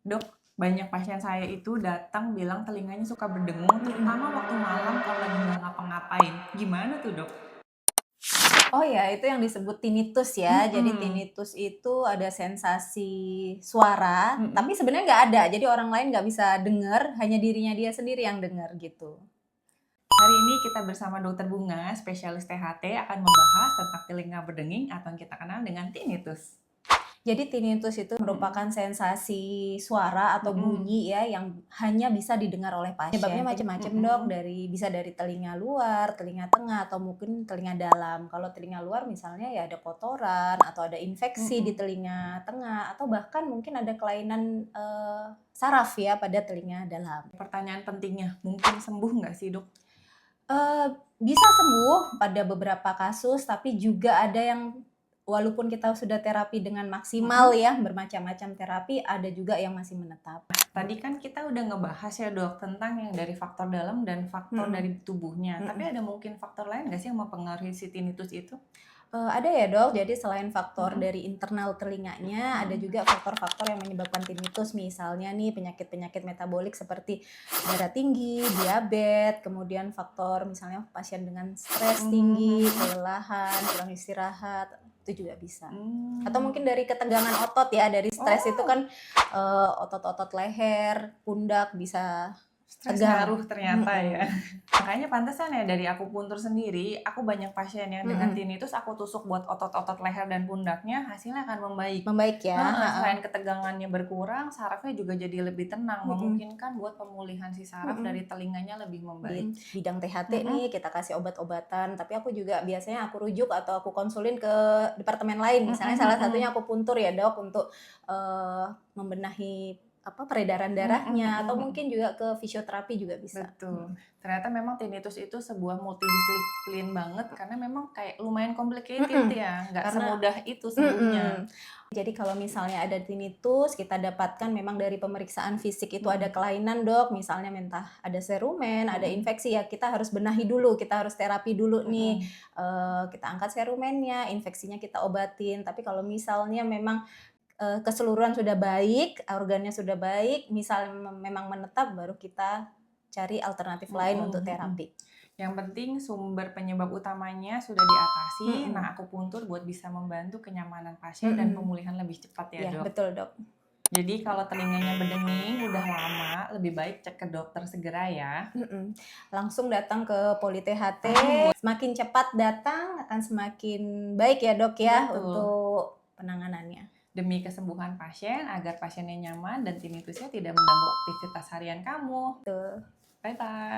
Dok, banyak pasien saya itu datang bilang telinganya suka berdengung, terutama waktu malam kalau lagi nggak ngapa-ngapain. Gimana tuh, Dok? Oh ya, itu yang disebut tinnitus ya. Jadi Mhm, tinnitus itu ada sensasi suara, tapi mhm. sebenarnya nggak ada. Jadi orang lain nggak bisa dengar, hanya dirinya dia sendiri yang dengar gitu. Hari ini kita bersama Dokter Bunga, spesialis THT, akan membahas tentang telinga berdenging atau yang kita kenal dengan tinnitus. Jadi tinnitus itu Mhm, merupakan sensasi suara atau mhm. bunyi ya yang hanya bisa didengar oleh pasien. Penyebabnya macam-macam dok, Mhm, bisa dari telinga luar, telinga tengah, atau mungkin telinga dalam. Kalau telinga luar misalnya ya ada kotoran atau ada infeksi di mhm. telinga tengah atau bahkan mungkin ada kelainan saraf ya pada telinga dalam. Pertanyaan pentingnya, mungkin sembuh nggak sih, Dok? Eee, Bisa sembuh pada beberapa kasus, tapi juga ada yang walaupun kita sudah terapi dengan maksimal Mhm. ya, bermacam-macam terapi, ada juga yang masih menetap. Tadi kan kita udah ngebahas ya, Dok, tentang yang dari faktor dalam dan faktor dari Mhm, tubuhnya. Tapi mhm. ada mungkin faktor lain nggak sih yang mempengaruhi si tinnitus itu? Ada ya Dok, jadi selain faktor Mhm, dari internal telinganya, ada mhm, juga faktor-faktor yang menyebabkan tinnitus, misalnya nih penyakit-penyakit metabolik seperti darah tinggi, diabetes, kemudian faktor misalnya pasien dengan stres mhm, tinggi, mhm. kelelahan, kurang istirahat, itu juga bisa. Atau mungkin Mmm. dari ketegangan otot ya, dari stres itu Oh, kan, otot-otot leher, pundak bisa stres tegang. ngaruh ternyata ya. Mhm, Makanya pantesan ya dari akupuntur sendiri, aku banyak pasien yang dengan mhm. tinnitus aku tusuk buat otot-otot leher dan pundaknya, hasilnya akan membaik. Membaik ya, Heeh, heeh. selain ketegangannya berkurang, sarafnya juga jadi lebih tenang, Mhm, memungkinkan buat pemulihan si saraf dari mhm. telinganya lebih Di membaik. bidang THT Mhm, nih kita kasih obat-obatan, tapi aku juga biasanya aku rujuk atau aku konsulin ke departemen lain, misalnya mhm, salah satunya mhm, akupuntur ya Dok, untuk, membenahi peredaran mhm, darahnya atau mhm, mungkin mhm. juga ke fisioterapi juga bisa. Betul. Mhm. Ternyata memang tinnitus itu sebuah multidisiplin banget karena memang kayak lumayan complicated Mhm, ya, nggak karena semudah itu sembuhnya. mhm. Jadi kalau misalnya ada tinnitus, kita dapatkan memang dari pemeriksaan fisik itu ada Mhm, kelainan Dok, misalnya mentah ada serumen, ada mhm, infeksi, ya kita harus benahi dulu, kita harus terapi dulu nih, mhm, kita angkat serumennya, infeksinya kita obatin. Tapi kalau misalnya memang, keseluruhan sudah baik, organnya sudah baik, misal memang menetap, baru kita cari alternatif lain mhm, untuk mhm. terapi. Yang penting sumber penyebab utamanya sudah diatasi, nah Mhm, akupuntur buat bisa membantu kenyamanan pasien dan mhm. pemulihan lebih cepat ya, Iya, Dok. betul Dok. Jadi kalau telinganya berdenging udah lama, lebih baik cek ke dokter segera ya. Mhm, langsung datang ke Poli THT, Mhm, semakin cepat datang akan semakin baik ya Dok ya betul. untuk penanganannya. Demi kesembuhan pasien agar pasiennya nyaman dan tinnitusnya tidak mengganggu aktivitas harian kamu. Betul. Bye bye.